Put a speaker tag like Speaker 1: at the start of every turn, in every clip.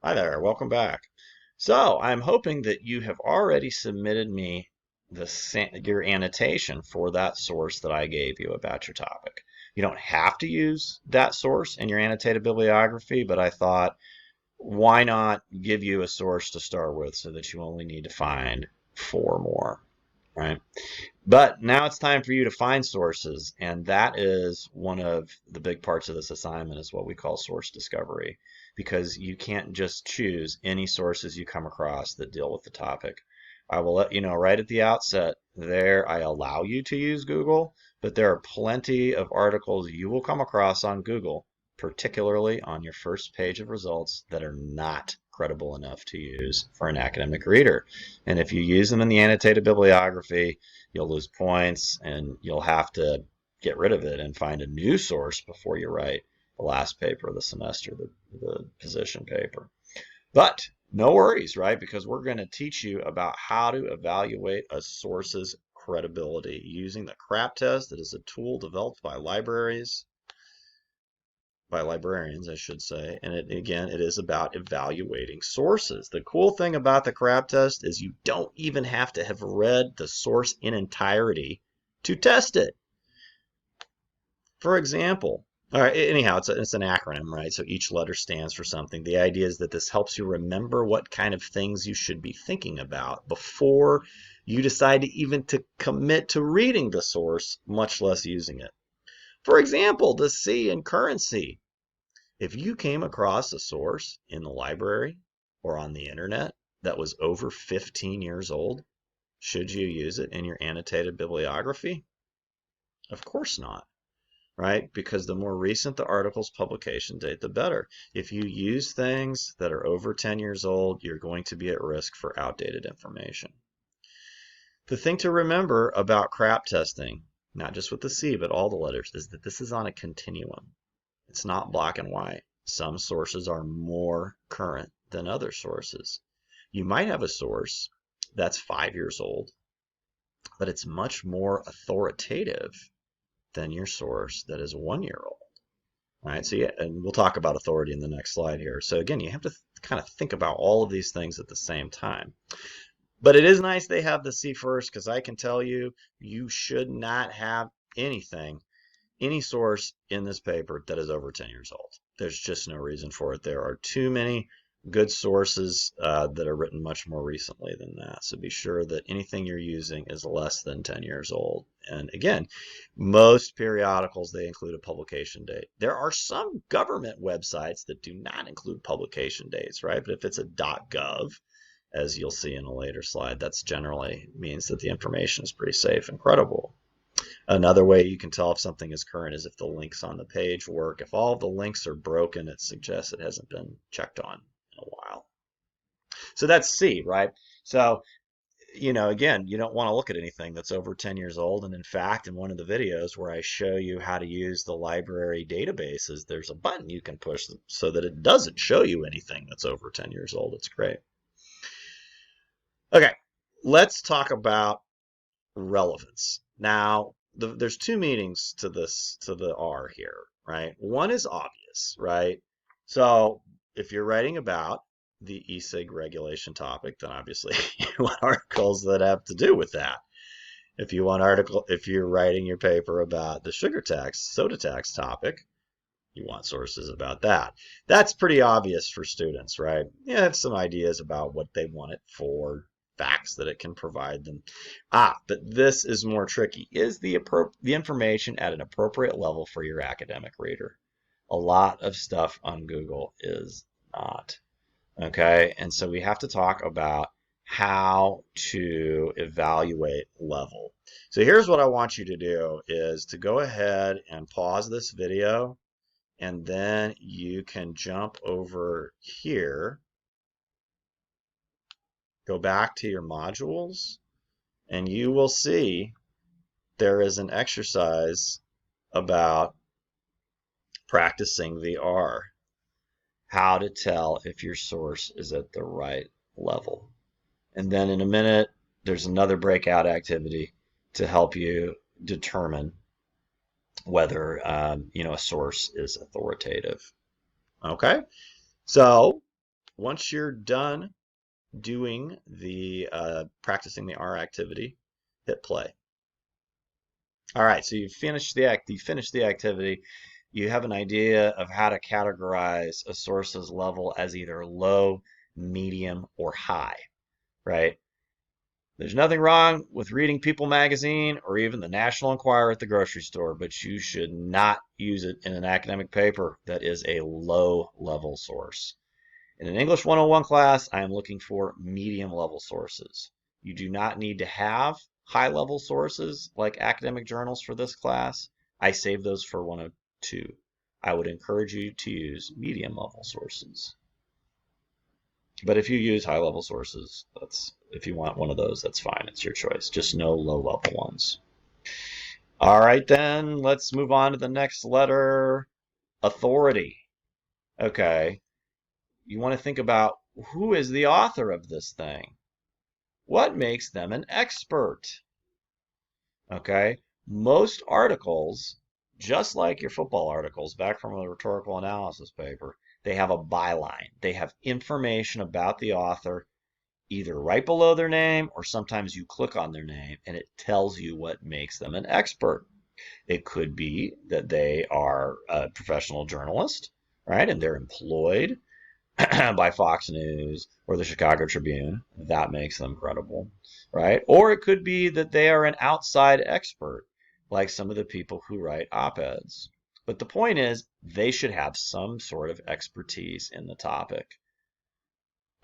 Speaker 1: Hi there, welcome back. So I'm hoping that you have already submitted me your annotation for that source that I gave you about your topic. You don't have to use that source in your annotated bibliography, but I thought, why not give you a source to start with so that you only need to find four more, right? But now it's time for you to find sources, and that is one of the big parts of this assignment is what we call source discovery, because you can't just choose any sources you come across that deal with the topic. I will let you know right at the outset there I allow you to use Google, but there are plenty of articles you will come across on Google, particularly on your first page of results, that are not credible enough to use for an academic reader. And if you use them in the annotated bibliography, you'll lose points and you'll have to get rid of it and find a new source before you write the last paper of the semester, the position paper. But no worries, right? Because we're going to teach you about how to evaluate a source's credibility using the CRAAP test. That is a tool developed by librarians, I should say. And it is about evaluating sources. The cool thing about the CRAAP test is you don't even have to have read the source in entirety to test it. For example, all right, anyhow, it's an acronym, right? So each letter stands for something. The idea is that this helps you remember what kind of things you should be thinking about before you decide to even to commit to reading the source, much less using it. For example, the C in currency. If you came across a source in the library or on the internet that was over 15 years old, should you use it in your annotated bibliography? Of course not, right? Because the more recent the article's publication date, the better. If you use things that are over 10 years old, you're going to be at risk for outdated information. The thing to remember about CRAAP testing, not just with the C, but all the letters, is that this is on a continuum. It's not black and white. Some sources are more current than other sources. You might have a source that's 5 years old, but it's much more authoritative than your source that is 1 year old. All right, so yeah, and we'll talk about authority in the next slide here. So again, you have to kind of think about all of these things at the same time. But it is nice they have the C first, because I can tell you, you should not have any source in this paper that is over 10 years old. There's just no reason for it. There are too many good sources that are written much more recently than that. So be sure that anything you're using is less than 10 years old. And again, most periodicals, they include a publication date. There are some government websites that do not include publication dates, right? But if it's a .gov, as you'll see in a later slide, that's generally means that the information is pretty safe and credible. Another way you can tell if something is current is if the links on the page work. If all of the links are broken, it suggests it hasn't been checked on in a while. So that's C, right? So, again, you don't want to look at anything that's over 10 years old. And in fact, in one of the videos where I show you how to use the library databases, there's a button you can push so that it doesn't show you anything that's over 10 years old. It's great. Okay, let's talk about relevance. Now, there's two meanings to the R here, right? One is obvious, right? So if you're writing about the e-cig regulation topic, then obviously you want articles that have to do with that. If you're writing your paper about the soda tax topic, you want sources about that. That's pretty obvious for students, right? Yeah, have some ideas about what they want it for, facts that it can provide them. But this is more tricky. Is the information at an appropriate level for your academic reader? A lot of stuff on Google is not. Okay, and so we have to talk about how to evaluate level. So here's what I want you to do is to go ahead and pause this video, and then you can jump over here, go back to your modules, and you will see there is an exercise about practicing the R, how to tell if your source is at the right level. And then in a minute, there's another breakout activity to help you determine whether a source is authoritative. Okay, so Once you're done doing the practicing the R activity, hit play. All right, so you finished the activity. You have an idea of how to categorize a source's level as either low, medium, or high, right? There's nothing wrong with reading People magazine or even the National Enquirer at the grocery store, but you should not use it in an academic paper that is a low level source. In an English 101 class, I am looking for medium level sources. You do not need to have high level sources like academic journals for this class. I save those for 102. I would encourage you to use medium level sources. But if you use high level sources, if you want one of those, that's fine. It's your choice. Just no low level ones. All right, then let's move on to the next letter, authority. Okay. You want to think about who is the author of this thing? What makes them an expert? Okay. Most articles, just like your football articles back from a rhetorical analysis paper, they have a byline. They have information about the author either right below their name or sometimes you click on their name and it tells you what makes them an expert. It could be that they are a professional journalist, right? And they're employed by Fox News or the Chicago Tribune. That makes them credible, right? Or it could be that they are an outside expert, like some of the people who write op-eds. But the point is, they should have some sort of expertise in the topic.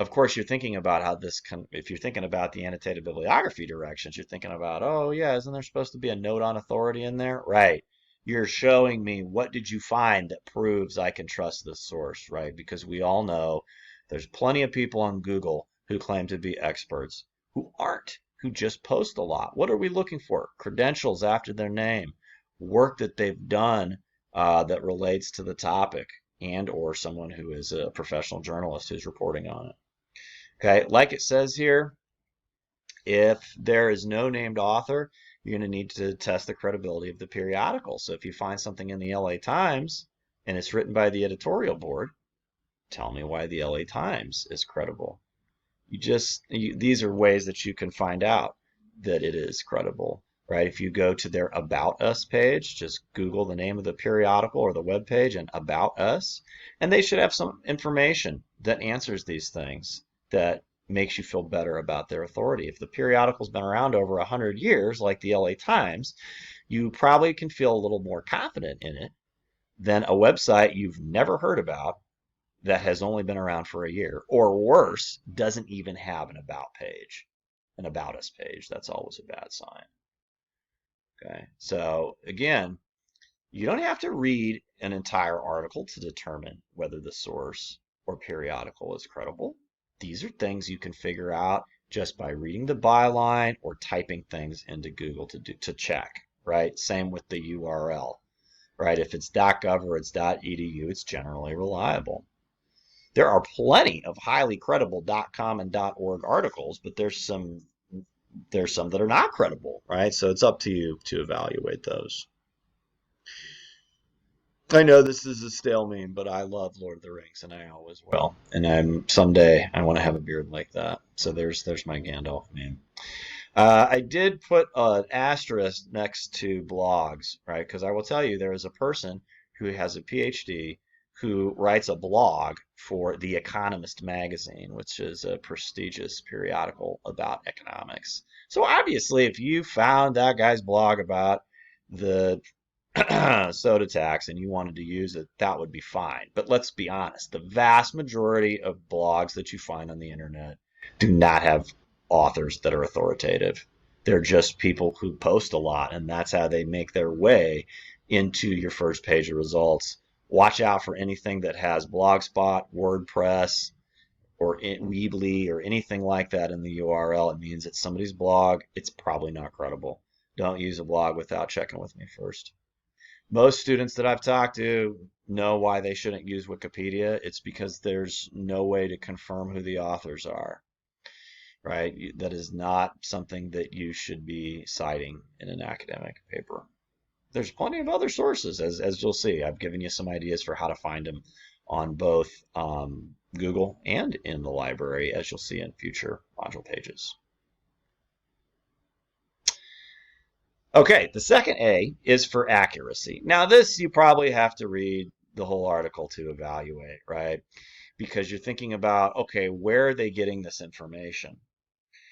Speaker 1: Of course, you're thinking about how this can, if you're thinking about the annotated bibliography directions, you're thinking about, oh, yeah, isn't there supposed to be a note on authority in there? Right. You're showing me what did you find that proves I can trust this source, right? Because we all know there's plenty of people on Google who claim to be experts who aren't, who just post a lot. What are we looking for? Credentials after their name, work that they've done that relates to the topic, and or someone who is a professional journalist who's reporting on it. Okay, like it says here, if there is no named author, you're going to need to test the credibility of the periodical. So if you find something in the LA Times and it's written by the editorial board, tell me why the LA Times is credible. These are ways that you can find out that it is credible, right? If you go to their About Us page, just Google the name of the periodical or the web page and About Us, and they should have some information that answers these things that makes you feel better about their authority. If the periodical's been around over 100 years, like the LA Times, you probably can feel a little more confident in it than a website you've never heard about that has only been around for a year, or worse, doesn't even have an about page, an about us page. That's always a bad sign. Okay, so again, you don't have to read an entire article to determine whether the source or periodical is credible. These are things you can figure out just by reading the byline or typing things into Google to check, right? Same with the URL, right? If it's .gov or it's .edu, it's generally reliable. There are plenty of highly credible .com and .org articles, but there's some that are not credible, right? So it's up to you to evaluate those. I know this is a stale meme, but I love Lord of the Rings, and I always will. And someday I want to have a beard like that. So there's my Gandalf meme. I did put an asterisk next to blogs, right? Because I will tell you there is a person who has a PhD who writes a blog for The Economist magazine, which is a prestigious periodical about economics. So obviously, if you found that guy's blog about the soda tax and you wanted to use it, that would be fine. But let's be honest, the vast majority of blogs that you find on the internet do not have authors that are authoritative. They're just people who post a lot, and that's how they make their way into your first page of results. Watch out for anything that has Blogspot, WordPress, or Weebly, or anything like that in the URL. It means it's somebody's blog. It's probably not credible. Don't use a blog without checking with me first. Most students that I've talked to know why they shouldn't use Wikipedia. It's because there's no way to confirm who the authors are, right? That is not something that you should be citing in an academic paper. There's plenty of other sources, as you'll see. I've given you some ideas for how to find them on both Google and in the library, as you'll see in future module pages. Okay, the second A is for accuracy. Now, this you probably have to read the whole article to evaluate, right? Because you're thinking about, okay, where are they getting this information?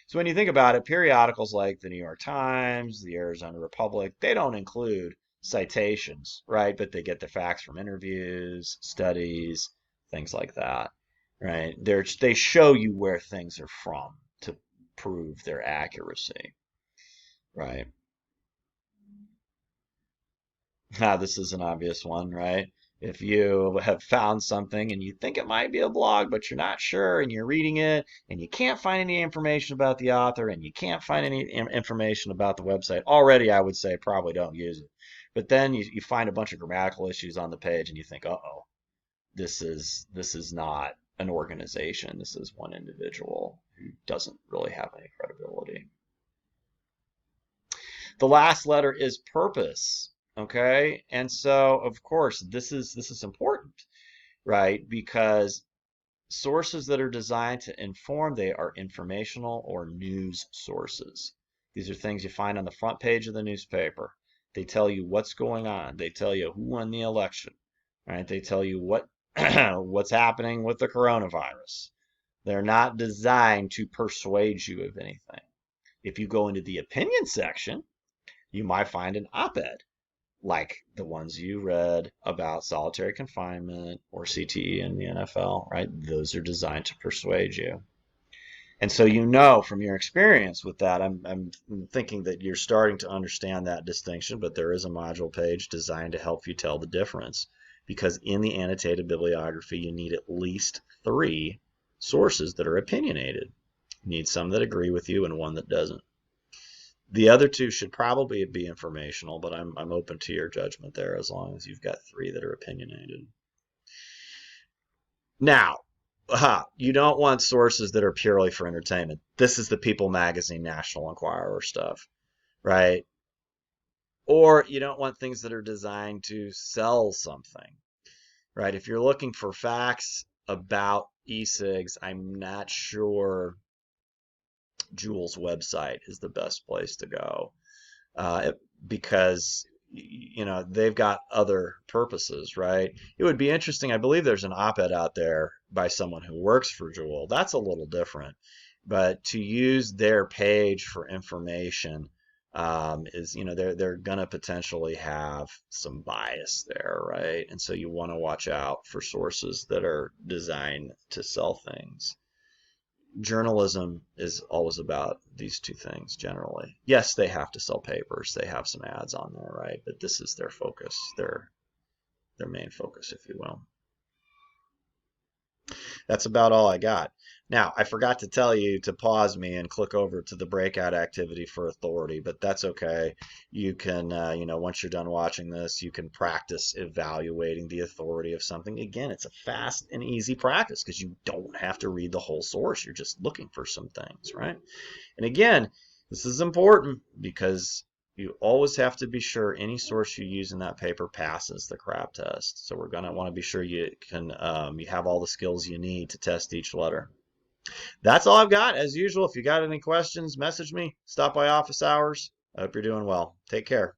Speaker 1: So when you think about it, periodicals like the New York Times, the Arizona Republic, they don't include citations, right? But they get the facts from interviews, studies, things like that, right? They show you where things are from to prove their accuracy, right? Now, this is an obvious one, right? If you have found something and you think it might be a blog, but you're not sure, and you're reading it, and you can't find any information about the author, and you can't find any information about the website, already I would say probably don't use it. But then you find a bunch of grammatical issues on the page, and you think, uh-oh, this is not an organization. This is one individual who doesn't really have any credibility. The last letter is purpose. Okay. And so, of course, this is important, right? Because sources that are designed to inform, they are informational or news sources. These are things you find on the front page of the newspaper. They tell you what's going on. They tell you who won the election, right? They tell you what what's happening with the coronavirus. They're not designed to persuade you of anything. If you go into the opinion section, you might find an op-ed like the ones you read about solitary confinement or CTE in the NFL, right? Those are designed to persuade you. And so you know from your experience with that, I'm thinking that you're starting to understand that distinction, but there is a module page designed to help you tell the difference. Because in the annotated bibliography, you need at least 3 sources that are opinionated. You need some that agree with you and one that doesn't. The other 2 should probably be informational, but I'm open to your judgment there as long as you've got 3 that are opinionated. Now, you don't want sources that are purely for entertainment. This is the People Magazine, National Enquirer stuff, right? Or you don't want things that are designed to sell something, right? If you're looking for facts about e-cigs, I'm not sure Juul's website is the best place to go. Because they've got other purposes, right? It would be interesting. I believe there's an op-ed out there by someone who works for Juul. That's a little different, but to use their page for information is they're gonna potentially have some bias there, right? And so you want to watch out for sources that are designed to sell things. Journalism is always about these 2 things generally. Yes, they have to sell papers. They have some ads on there, right? But this is their focus, their main focus, if you will. That's about all I got. Now, I forgot to tell you to pause me and click over to the breakout activity for authority, but that's okay. You can, once you're done watching this, you can practice evaluating the authority of something. Again, it's a fast and easy practice because you don't have to read the whole source. You're just looking for some things, right? And again, this is important because you always have to be sure any source you use in that paper passes the CRAAP test. So we're going to want to be sure you have all the skills you need to test each letter. That's all I've got. As usual, if you got any questions, message me. Stop by office hours. I hope you're doing well. Take care.